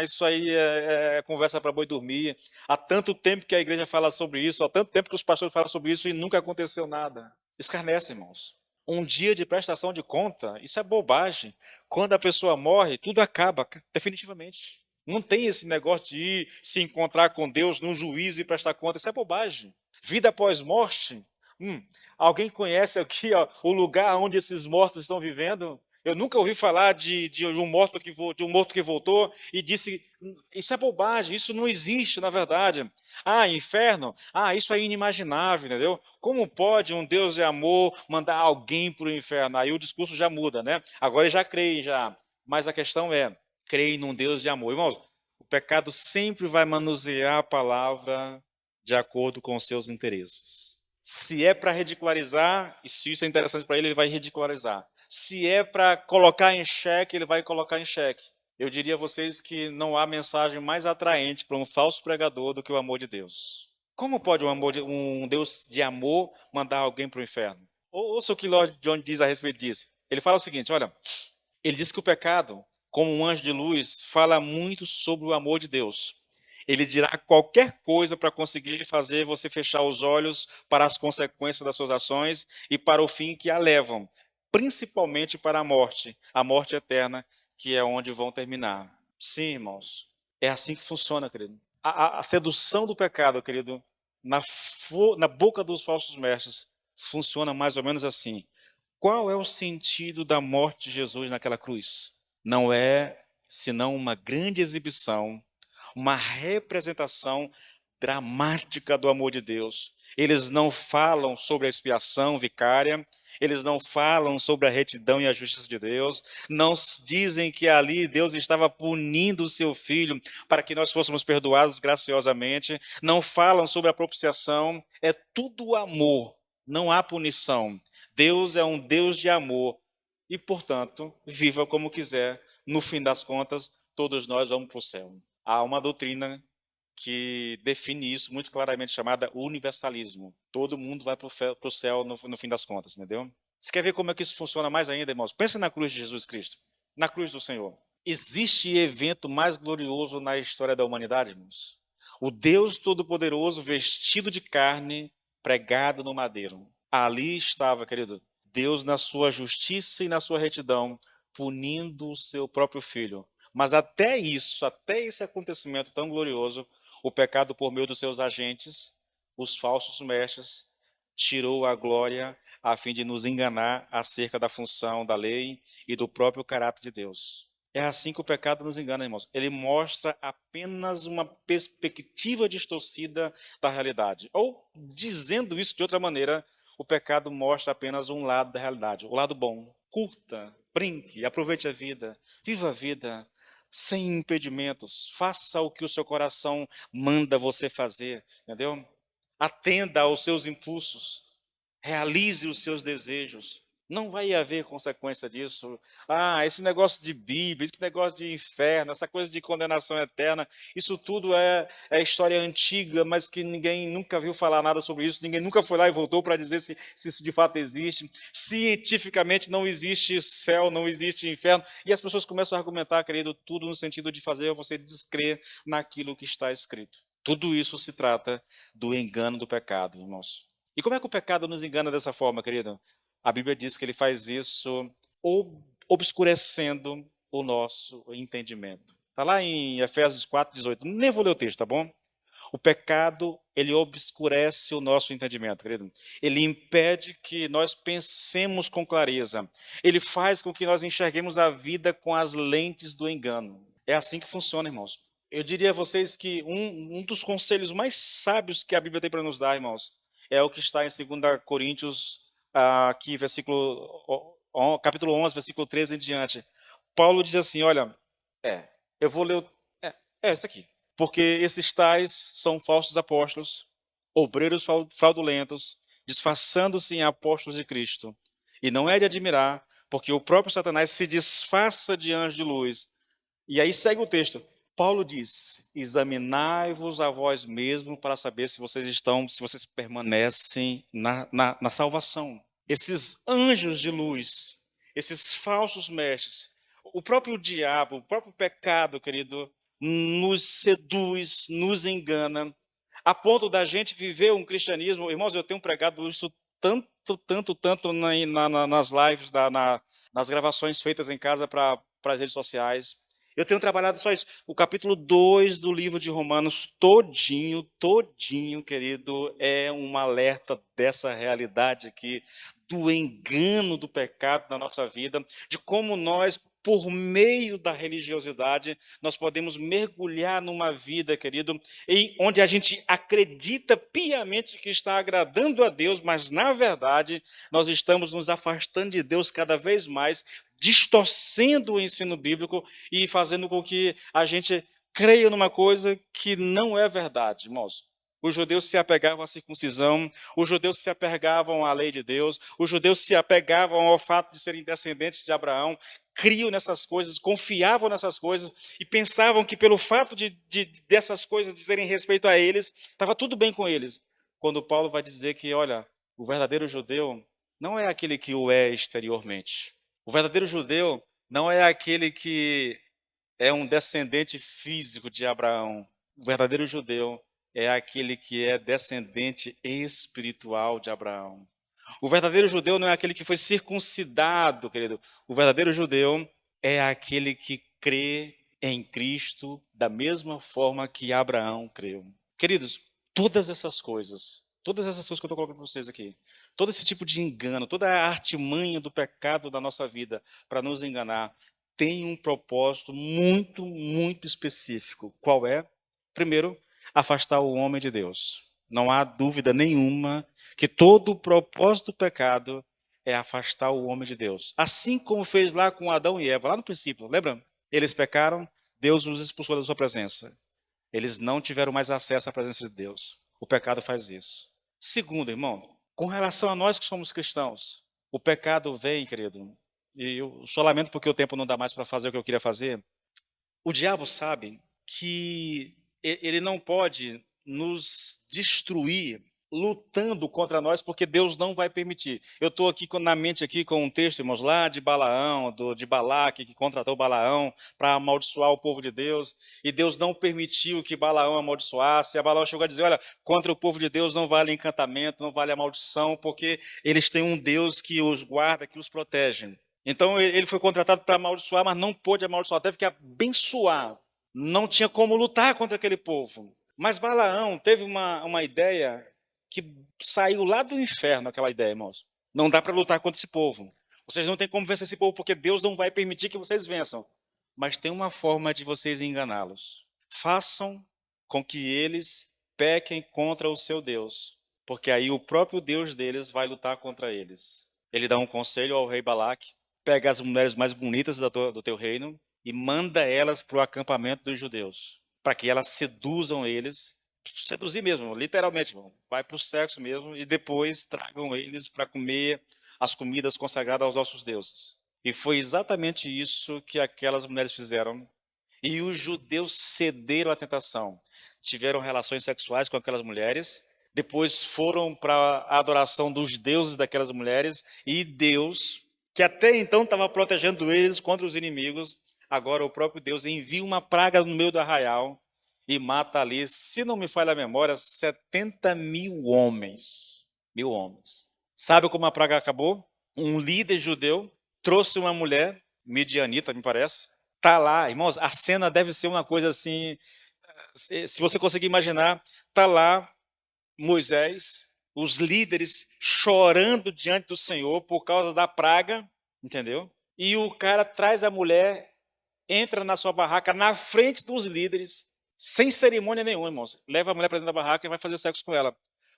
isso aí é conversa para boi dormir. Há tanto tempo que a igreja fala sobre isso, há tanto tempo que os pastores falam sobre isso e nunca aconteceu nada. Escarnece, irmãos. Um dia de prestação de conta, isso é bobagem. Quando a pessoa morre, tudo acaba, definitivamente. Não tem esse negócio de ir se encontrar com Deus num juízo e prestar conta, isso é bobagem. Vida após morte. Alguém conhece aqui o lugar onde esses mortos estão vivendo? Eu nunca ouvi falar de um morto que voltou e disse, isso é bobagem, isso não existe na verdade. Inferno, isso é inimaginável, entendeu? Como pode um Deus de amor mandar alguém para o inferno? Aí o discurso já muda, né? Agora já creem já, mas a questão é, creem num Deus de amor. Irmãos, o pecado sempre vai manusear a palavra de acordo com os seus interesses. Se é para ridicularizar, e se isso é interessante para ele, ele vai ridicularizar. Se é para colocar em xeque, ele vai colocar em xeque. Eu diria a vocês que não há mensagem mais atraente para um falso pregador do que o amor de Deus. Como pode um Deus de amor mandar alguém para o inferno? Ouça o que Lord John diz a respeito disso. Ele fala o seguinte, olha, ele diz que o pecado, como um anjo de luz, fala muito sobre o amor de Deus. Ele dirá qualquer coisa para conseguir fazer você fechar os olhos para as consequências das suas ações e para o fim que a levam, principalmente para a morte eterna, que é onde vão terminar. Sim, irmãos, é assim que funciona, querido. A sedução do pecado, querido, na boca dos falsos mestres, funciona mais ou menos assim. Qual é o sentido da morte de Jesus naquela cruz? Não é senão uma grande exibição, uma representação dramática do amor de Deus. Eles não falam sobre a expiação vicária, eles não falam sobre a retidão e a justiça de Deus, não dizem que ali Deus estava punindo o seu filho para que nós fôssemos perdoados graciosamente, não falam sobre a propiciação, é tudo amor, não há punição. Deus é um Deus de amor e, portanto, viva como quiser, no fim das contas, todos nós vamos para o céu. Há uma doutrina que define isso muito claramente, chamada universalismo. Todo mundo vai para o céu no fim das contas, entendeu? Você quer ver como é que isso funciona mais ainda, irmãos? Pensa na cruz de Jesus Cristo, na cruz do Senhor. Existe evento mais glorioso na história da humanidade, irmãos? O Deus Todo-Poderoso vestido de carne, pregado no madeiro. Ali estava, querido, Deus na sua justiça e na sua retidão, punindo o seu próprio filho. Mas até isso, até esse acontecimento tão glorioso, o pecado por meio dos seus agentes, os falsos mestres, tirou a glória, a fim de nos enganar acerca da função da lei e do próprio caráter de Deus. É assim que o pecado nos engana, irmãos. Ele mostra apenas uma perspectiva distorcida da realidade. Ou, dizendo isso de outra maneira, o pecado mostra apenas um lado da realidade, o lado bom. Curta, brinque, aproveite a vida, viva a vida, sem impedimentos. Faça o que o seu coração manda você fazer, entendeu? Atenda aos seus impulsos, realize os seus desejos. Não vai haver consequência disso. Ah, esse negócio de Bíblia, esse negócio de inferno, essa coisa de condenação eterna, isso tudo é história antiga, mas que ninguém nunca viu falar nada sobre isso, ninguém nunca foi lá e voltou para dizer se isso de fato existe. Cientificamente não existe céu, não existe inferno. E as pessoas começam a argumentar, querido, tudo no sentido de fazer você descrer naquilo que está escrito. Tudo isso se trata do engano do pecado, irmãos. E como é que o pecado nos engana dessa forma, querido? A Bíblia diz que ele faz isso obscurecendo o nosso entendimento. Está lá em Efésios 4:18. Nem vou ler o texto, tá bom? O pecado, ele obscurece o nosso entendimento, querido. Ele impede que nós pensemos com clareza. Ele faz com que nós enxerguemos a vida com as lentes do engano. É assim que funciona, irmãos. Eu diria a vocês que um dos conselhos mais sábios que a Bíblia tem para nos dar, irmãos, é o que está em 2 Coríntios, aqui, capítulo 11, versículo 13 em diante. Paulo diz assim, olha, eu vou ler, essa aqui. Porque esses tais são falsos apóstolos, obreiros fraudulentos, disfarçando-se em apóstolos de Cristo. E não é de admirar, porque o próprio Satanás se disfarça de anjo de luz. E aí segue o texto. Paulo diz, examinai-vos a vós mesmos para saber se vocês permanecem na salvação. Esses anjos de luz, esses falsos mestres, o próprio diabo, o próprio pecado, querido, nos seduz, nos engana, a ponto da gente viver um cristianismo. Irmãos, eu tenho pregado isso tanto nas lives, nas gravações feitas em casa para as redes sociais. Eu tenho trabalhado só isso. O capítulo 2 do livro de Romanos, todinho, querido, é um alerta dessa realidade aqui, do engano do pecado na nossa vida, de como nós, por meio da religiosidade, nós podemos mergulhar numa vida, querido, onde a gente acredita piamente que está agradando a Deus, mas, na verdade, nós estamos nos afastando de Deus cada vez mais, distorcendo o ensino bíblico e fazendo com que a gente creia numa coisa que não é verdade, irmãos. Os judeus se apegavam à circuncisão, os judeus se apegavam à lei de Deus, os judeus se apegavam ao fato de serem descendentes de Abraão, criam nessas coisas, confiavam nessas coisas e pensavam que pelo fato dessas coisas dizerem respeito a eles, estava tudo bem com eles. Quando Paulo vai dizer que, olha, o verdadeiro judeu não é aquele que o é exteriormente. O verdadeiro judeu não é aquele que é um descendente físico de Abraão. O verdadeiro judeu é aquele que é descendente espiritual de Abraão. O verdadeiro judeu não é aquele que foi circuncidado, querido. O verdadeiro judeu é aquele que crê em Cristo da mesma forma que Abraão creu. Queridos, todas essas coisas que eu estou colocando para vocês aqui, todo esse tipo de engano, toda a artimanha do pecado da nossa vida para nos enganar, tem um propósito muito específico. Qual é? Primeiro, afastar o homem de Deus. Não há dúvida nenhuma que todo o propósito do pecado é afastar o homem de Deus. Assim como fez lá com Adão e Eva, lá no princípio, lembra? Eles pecaram, Deus os expulsou da sua presença. Eles não tiveram mais acesso à presença de Deus. O pecado faz isso. Segundo, irmão, com relação a nós que somos cristãos, o pecado vem, querido, e eu só lamento porque o tempo não dá mais para fazer o que eu queria fazer. O diabo sabe que ele não pode nos destruir lutando contra nós, porque Deus não vai permitir. Eu estou aqui na mente aqui com um texto, irmãos, lá de Balaão, de Balaque, que contratou Balaão para amaldiçoar o povo de Deus, e Deus não permitiu que Balaão amaldiçoasse. E Balaão chegou a dizer, olha, contra o povo de Deus não vale encantamento, não vale a maldição, porque eles têm um Deus que os guarda, que os protege. Então ele foi contratado para amaldiçoar, mas não pôde amaldiçoar, teve que abençoar. Não tinha como lutar contra aquele povo. Mas Balaão teve uma ideia que saiu lá do inferno, aquela ideia, irmãos. Não dá para lutar contra esse povo. Vocês não têm como vencer esse povo, porque Deus não vai permitir que vocês vençam. Mas tem uma forma de vocês enganá-los. Façam com que eles pequem contra o seu Deus, porque aí o próprio Deus deles vai lutar contra eles. Ele dá um conselho ao rei Balaque: pega as mulheres mais bonitas do teu reino e manda elas para o acampamento dos judeus, para que elas seduzam eles, seduzir mesmo, literalmente, irmão. Vai para o sexo mesmo e depois tragam eles para comer as comidas consagradas aos nossos deuses. E foi exatamente isso que aquelas mulheres fizeram. E os judeus cederam à tentação. Tiveram relações sexuais com aquelas mulheres, depois foram para a adoração dos deuses daquelas mulheres, e Deus, que até então estava protegendo eles contra os inimigos, agora o próprio Deus envia uma praga no meio do arraial e mata ali, se não me falha a memória, 70 mil homens. Mil homens. Sabe como a praga acabou? Um líder judeu trouxe uma mulher, midianita, me parece, tá lá, irmãos, a cena deve ser uma coisa assim, se você conseguir imaginar, tá lá Moisés, os líderes chorando diante do Senhor por causa da praga, entendeu? E o cara traz a mulher, entra na sua barraca, na frente dos líderes, sem cerimônia nenhuma, irmãos. Leva a mulher para dentro da barraca e vai fazer sexo com ela.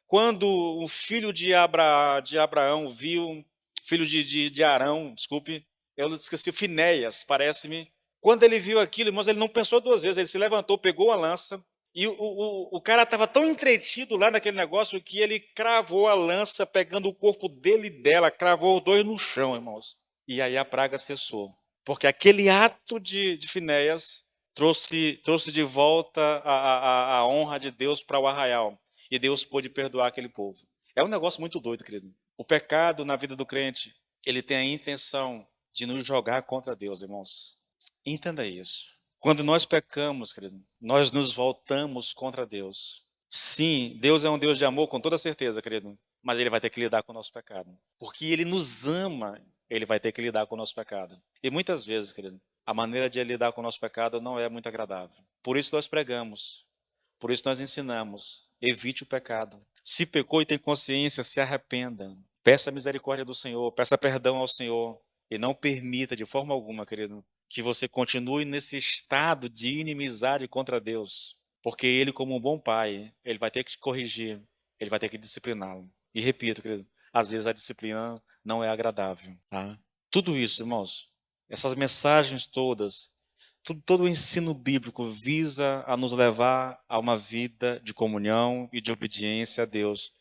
Quando o filho de Abraão viu, filho de Arão, desculpe, eu esqueci, Finéias, parece-me. Quando ele viu aquilo, irmãos, ele não pensou duas vezes, ele se levantou, pegou a lança, e o cara estava tão entretido lá naquele negócio que ele cravou a lança, pegando o corpo dele e dela, cravou os dois no chão, irmãos. E aí a praga cessou. Porque aquele ato de Finéias trouxe de volta a honra de Deus para o arraial. E Deus pôde perdoar aquele povo. É um negócio muito doido, querido. O pecado na vida do crente, ele tem a intenção de nos jogar contra Deus, irmãos. Entenda isso. Quando nós pecamos, querido, nós nos voltamos contra Deus. Sim, Deus é um Deus de amor, com toda certeza, querido. Mas Ele vai ter que lidar com o nosso pecado. Porque Ele nos ama, Ele vai ter que lidar com o nosso pecado. E muitas vezes, querido, a maneira de Ele lidar com o nosso pecado não é muito agradável. Por isso nós pregamos. Por isso nós ensinamos. Evite o pecado. Se pecou e tem consciência, se arrependa. Peça a misericórdia do Senhor, peça perdão ao Senhor. E não permita de forma alguma, querido, que você continue nesse estado de inimizade contra Deus. Porque Ele, como um bom pai, Ele vai ter que te corrigir, Ele vai ter que discipliná-lo. E repito, querido, às vezes a disciplina não é agradável. Tá? Tudo isso, irmãos, essas mensagens todas, todo o ensino bíblico visa a nos levar a uma vida de comunhão e de obediência a Deus.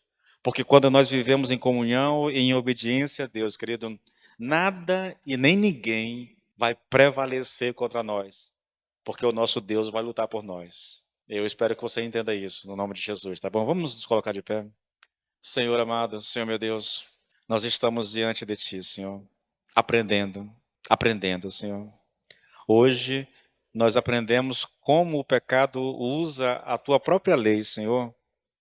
Porque quando nós vivemos em comunhão e em obediência a Deus, querido, nada e nem ninguém vai prevalecer contra nós, porque o nosso Deus vai lutar por nós. Eu espero que você entenda isso, no nome de Jesus, tá bom? Vamos nos colocar de pé. Senhor amado, Senhor meu Deus, nós estamos diante de Ti, Senhor, aprendendo, Senhor. Hoje nós aprendemos como o pecado usa a Tua própria lei, Senhor,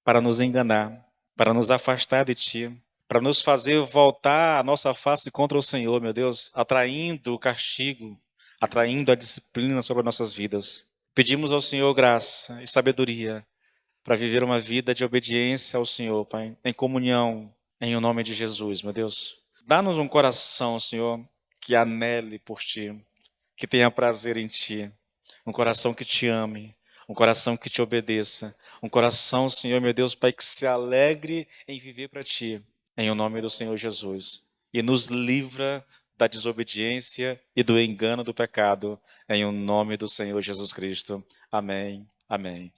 para nos enganar, para nos afastar de Ti, para nos fazer voltar a nossa face contra o Senhor, meu Deus, atraindo o castigo, atraindo a disciplina sobre nossas vidas. Pedimos ao Senhor graça e sabedoria para viver uma vida de obediência ao Senhor, Pai, em comunhão, em o nome de Jesus, meu Deus. Dá-nos um coração, Senhor, que anele por Ti, que tenha prazer em Ti, um coração que Te ame, um coração que Te obedeça, um coração, Senhor, meu Deus, Pai, que se alegre em viver para Ti, em o nome do Senhor Jesus. E nos livra da desobediência e do engano do pecado, em o nome do Senhor Jesus Cristo. Amém. Amém.